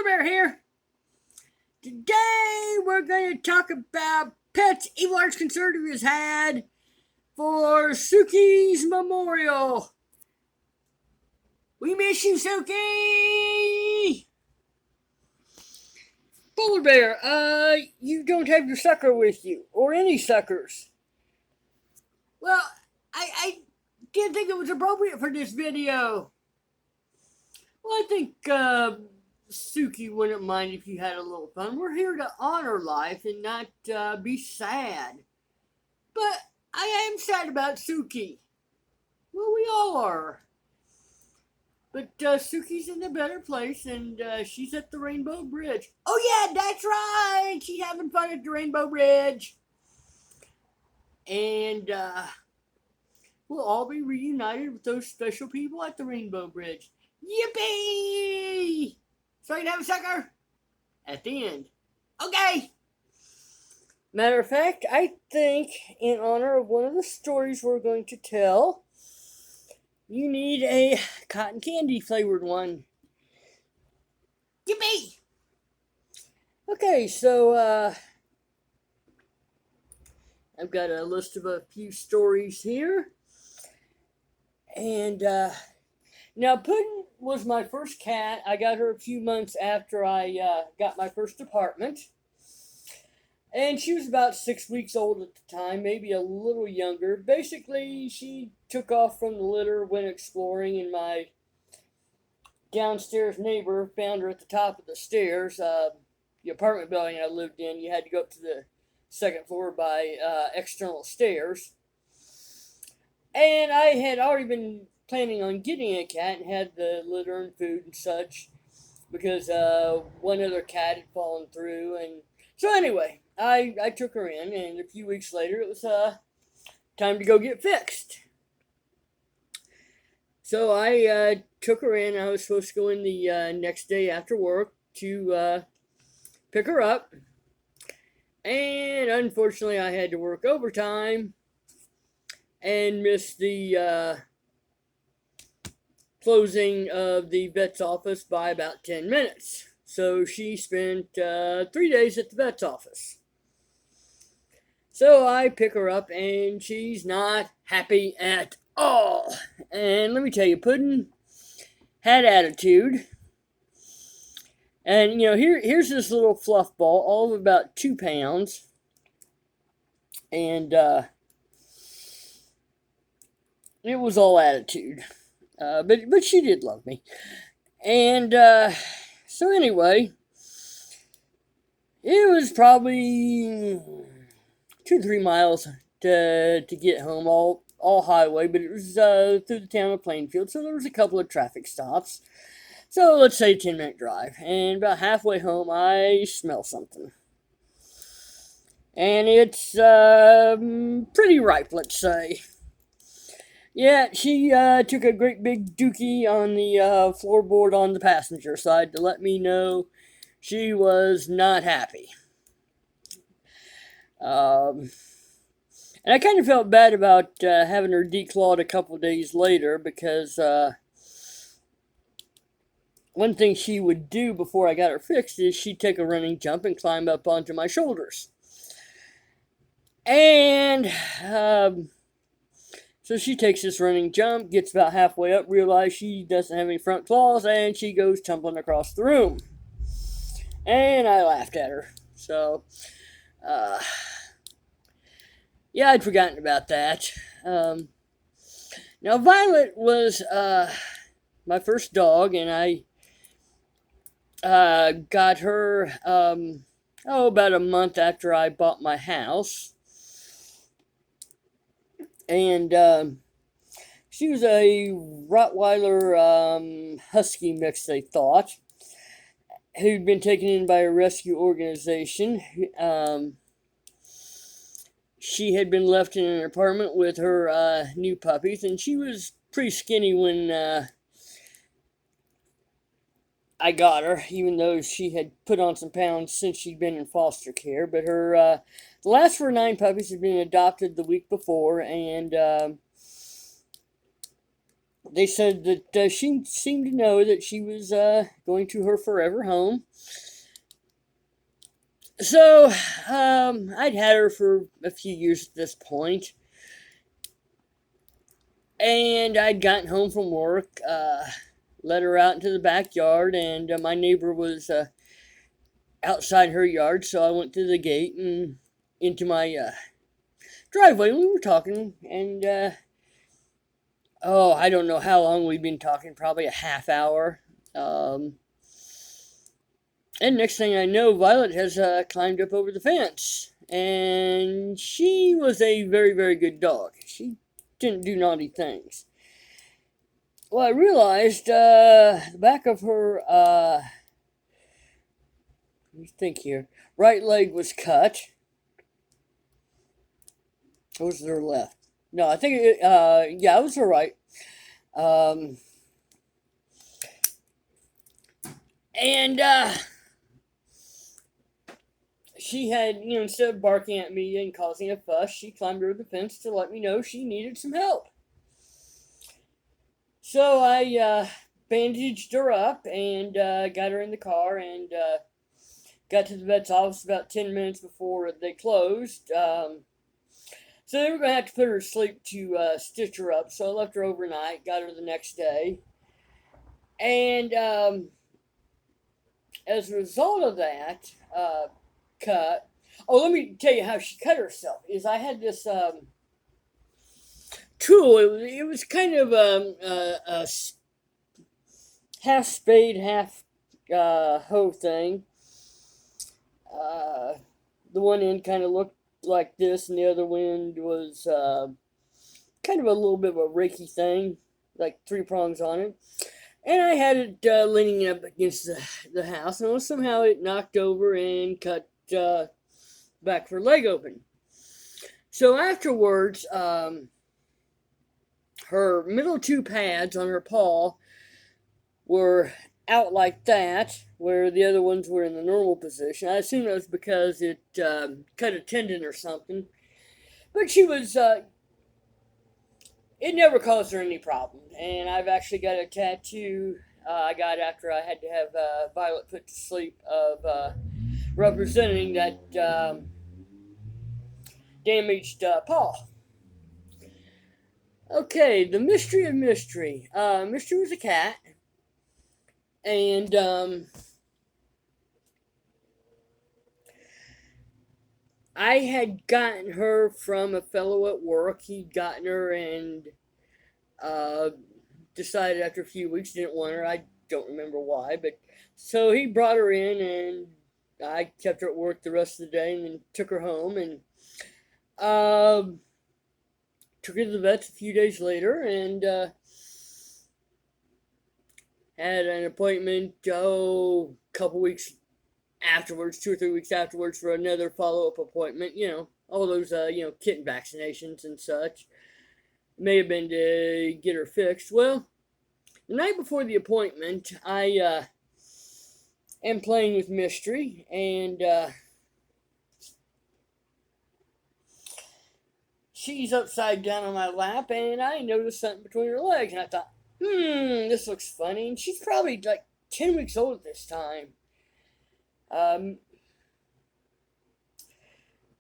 Bear here. Today we're going to talk about pets Evil Arts Conservative has had for Suki's memorial. We miss you, Suki! Polar Bear, you don't have your sucker with you, or any suckers. Well, I didn't think it was appropriate for this video. Well, I think Suki wouldn't mind if you had a little fun. We're here to honor life and not be sad. But I am sad about Suki. Well, we all are. But Suki's in a better place, and she's at the Rainbow Bridge. Oh yeah, that's right! She's having fun at the Rainbow Bridge. And we'll all be reunited with those special people at the Rainbow Bridge. Yippee! So I can have a sucker? At the end. Okay! Matter of fact, I think in honor of one of the stories we're going to tell, you need a cotton candy flavored one. Yippee! Okay, so I've got a list of a few stories here. And now Puddin' was my first cat. I got her a few months after I got my first apartment. And she was about 6 weeks old at the time, maybe a little younger. Basically, she took off from the litter, went exploring, and my downstairs neighbor found her at the top of the stairs. The apartment building I lived in, you had to go up to the second floor by external stairs. And I had already been planning on getting a cat and had the litter and food and such because one other cat had fallen through. And so anyway, I took her in, and a few weeks later it was time to go get fixed. So I took her in. I was supposed to go in the next day after work to pick her up. And unfortunately I had to work overtime and missed the closing of the vet's office by about 10 minutes. So she spent 3 days at the vet's office. So I pick her up, and she's not happy at all. And let me tell you, Puddin' had attitude. And, you know, here's this little fluff ball, all of about 2 pounds. And it was all attitude. But she did love me. And so anyway, it was probably 2-3 miles to get home, all highway, but it was through the town of Plainfield, so there was a couple of traffic stops. So let's say a 10-minute drive. And about halfway home, I smell something. And it's pretty ripe, let's say. Yeah, she took a great big dookie on the floorboard on the passenger side to let me know she was not happy. And I kind of felt bad about having her declawed a couple of days later because one thing she would do before I got her fixed is she'd take a running jump and climb up onto my shoulders. And so she takes this running jump, gets about halfway up, realizes she doesn't have any front claws, and she goes tumbling across the room. And I laughed at her. So, yeah, I'd forgotten about that. Now, Violet was my first dog, and I got her about a month after I bought my house. And she was a Rottweiler Husky mix, they thought, who'd been taken in by a rescue organization. She had been left in an apartment with her new puppies, and she was pretty skinny when I got her, even though she had put on some pounds since she'd been in foster care. But her the last of her 9 puppies had been adopted the week before, and they said that she seemed to know that she was going to her forever home. So I'd had her for a few years at this point, and I'd gotten home from work, let her out into the backyard, and my neighbor was outside her yard, so I went through the gate and into my driveway. We were talking, and oh, I don't know how long we've been talking, probably a half hour. And next thing I know, Violet has climbed up over the fence. And she was a very, very good dog. She didn't do naughty things. Well, I realized the back of her, let me think here, right leg was cut. Or was it her left? No, I think yeah, it was her right. Um, and she had, instead of barking at me and causing a fuss, she climbed over the fence to let me know she needed some help. So I bandaged her up and got her in the car and got to the vet's office about 10 minutes before they closed. So they were going to have to put her to sleep to stitch her up. So I left her overnight, got her the next day. And as a result of that cut, oh, let me tell you how she cut herself. Is I had this tool. It was kind of a half spade, half hoe thing. The one end kind of looked like this, and the other end was kind of a little bit of a raky thing, like 3 prongs on it. And I had it leaning up against the house, and somehow it knocked over and cut back of her leg open. So afterwards, her middle 2 pads on her paw were out like that, where the other ones were in the normal position. I assume that was because it cut a tendon or something. But she was, it never caused her any problem. And I've actually got a tattoo I got after I had to have Violet put to sleep of representing that damaged paw. Okay, the mystery of mystery. Mystery was a cat. And I had gotten her from a fellow at work. He'd gotten her and decided after a few weeks didn't want her. I don't remember why, but so he brought her in, and I kept her at work the rest of the day, and then took her home and took her to the vets a few days later, and had an appointment a couple weeks afterwards, 2 or 3 weeks afterwards, for another follow-up appointment. All those kitten vaccinations and such. May have been to get her fixed. Well, the night before the appointment, I am playing with Mystery, and she's upside down on my lap, and I noticed something between her legs, and I thought, this looks funny. And she's probably like 10 weeks old at this time.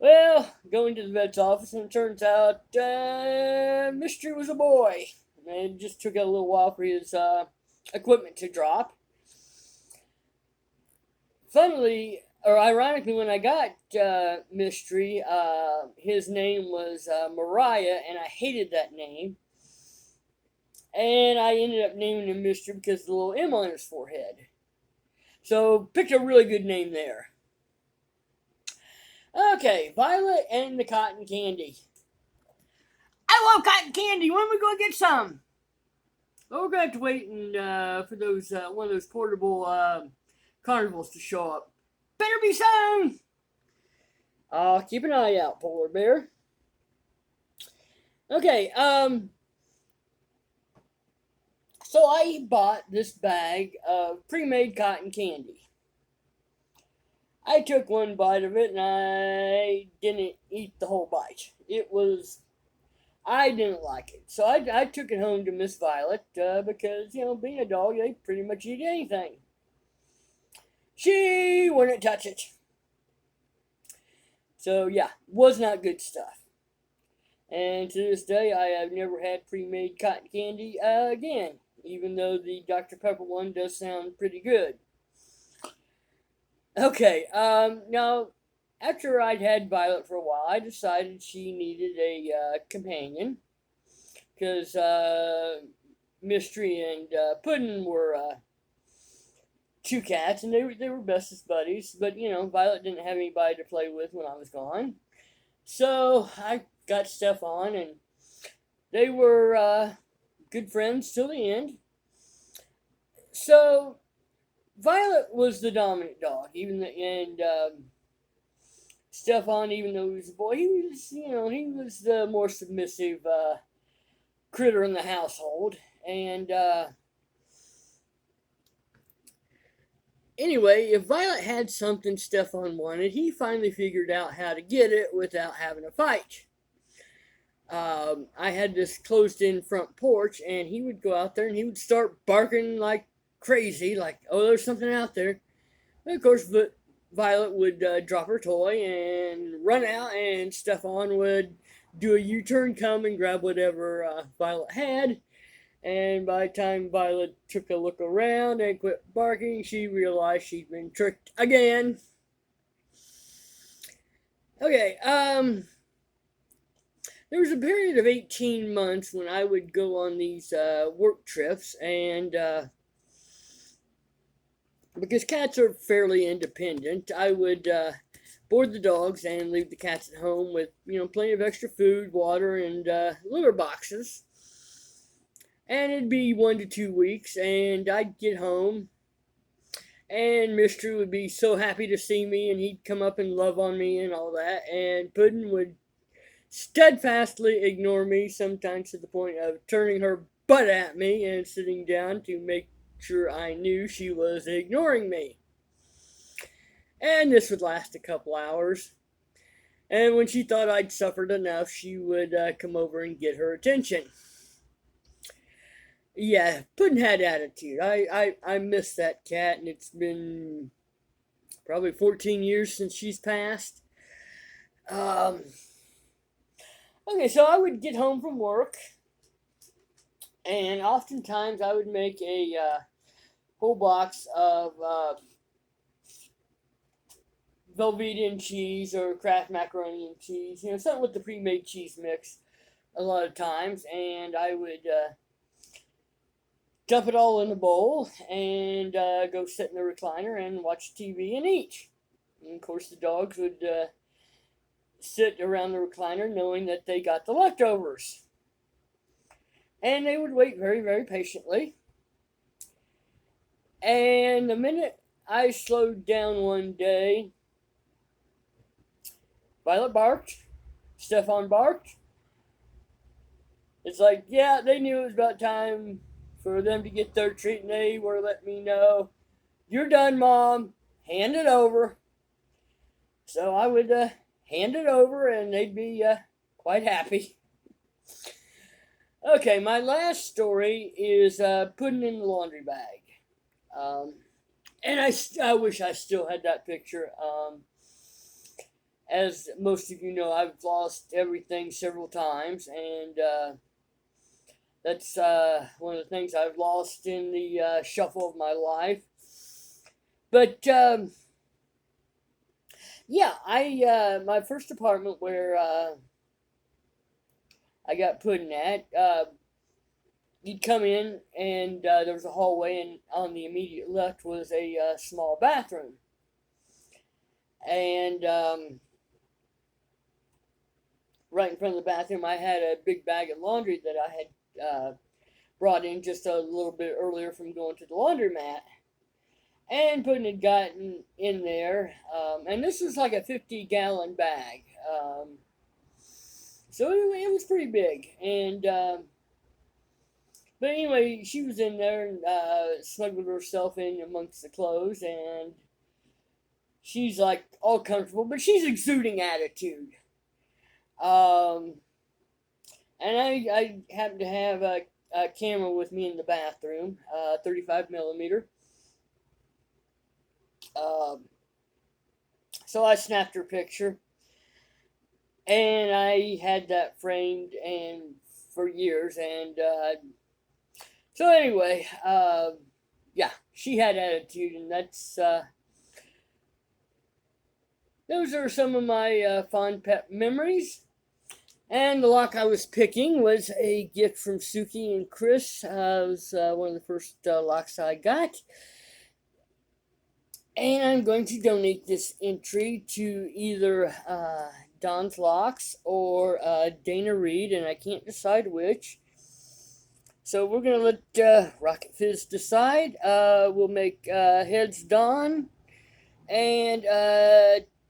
Well, going to the vet's office, and it turns out Mystery was a boy. And it just took a little while for his equipment to drop. Funnily, or ironically, when I got Mystery, his name was Mariah, and I hated that name. And I ended up naming him Mystery because of the little M on his forehead. So, picked a really good name there. Okay, Violet and the cotton candy. I love cotton candy. When are we going to get some? Well, we're going to have to wait for those one of those portable carnivals to show up. Better be soon. I'll keep an eye out, polar bear. Okay, so I bought this bag of pre-made cotton candy. I took one bite of it, and I didn't eat the whole bite. I didn't like it. So I took it home to Miss Violet because, being a dog, they pretty much eat anything. She wouldn't touch it. So, yeah, was not good stuff. And to this day, I have never had pre-made cotton candy again, even though the Dr. Pepper one does sound pretty good. Okay, now, after I'd had Violet for a while, I decided she needed a companion, because Mystery and Puddin were two cats, and they were bestest buddies, but, Violet didn't have anybody to play with when I was gone. So I got Stefan, and they were good friends till the end. So Violet was the dominant dog, and Stefan, even though he was a boy, he was the more submissive critter in the household. And anyway, if Violet had something Stefan wanted, he finally figured out how to get it without having a fight. I had this closed-in front porch, and he would go out there and he would start barking like crazy, like, oh, there's something out there. And of course, Violet would drop her toy and run out, and Stefan would do a U-turn, come and grab whatever Violet had. And by the time Violet took a look around and quit barking, she realized she'd been tricked again. Okay, there was a period of 18 months when I would go on these work trips, and because cats are fairly independent, I would board the dogs and leave the cats at home with, plenty of extra food, water, and litter boxes. And it'd be 1 to 2 weeks, and I'd get home, and Mystery would be so happy to see me, and he'd come up and love on me and all that, and Puddin would steadfastly ignore me, sometimes to the point of turning her butt at me and sitting down to make sure I knew she was ignoring me. And this would last a couple hours. And when she thought I'd suffered enough, she would come over and get her attention. Yeah, Puddin had attitude. I miss that cat, and it's been probably 14 years since she's passed. Okay, so I would get home from work, and oftentimes I would make a whole box of Velveeta cheese or Kraft macaroni and cheese, something with the pre-made cheese mix a lot of times, and I would dump it all in a bowl and go sit in the recliner and watch TV and eat. And of course, the dogs would sit around the recliner knowing that they got the leftovers. And they would wait very, very patiently. And the minute I slowed down one day, Violet barked, Stefan barked. It's like, yeah, they knew it was about time for them to get their treat, and they were letting me know, you're done, Mom, hand it over. So I would hand it over, and they'd be quite happy. Okay, my last story is putting in the laundry bag. And I wish I still had that picture. As most of you know, I've lost everything several times, and that's one of the things I've lost in the shuffle of my life. But yeah, my first apartment where I got Puddin at, you'd come in, and there was a hallway, and on the immediate left was a small bathroom. And right in front of the bathroom, I had a big bag of laundry that I had brought in just a little bit earlier from going to the laundromat. And Puddin had gotten in there, and this was like a 50-gallon bag. So it was pretty big. And but anyway, she was in there and snuggled herself in amongst the clothes, and she's like all comfortable, but she's exuding attitude. And I happen to have a camera with me in the bathroom, 35 millimeter. Um, so I snapped her picture, and I had that framed and for years. And so anyway, yeah, she had attitude, and those are some of my fond pet memories. And the lock I was picking was a gift from Suki and Chris. It was one of the first locks I got. And I'm going to donate this entry to either Don's Locks or Dana Reed, and I can't decide which. So we're going to let Rocket Fizz decide. We'll make heads Don and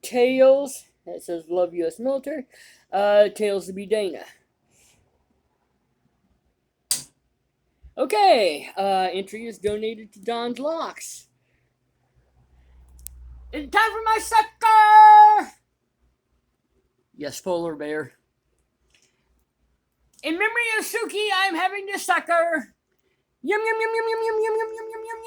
tails, that says Love U.S. Military, tails to be Dana. Okay, entry is donated to Don's Locks. It's time for my sucker! Yes, polar bear. In memory of Suki, I'm having this sucker. Yum, yum, yum, yum, yum, yum, yum, yum, yum, yum.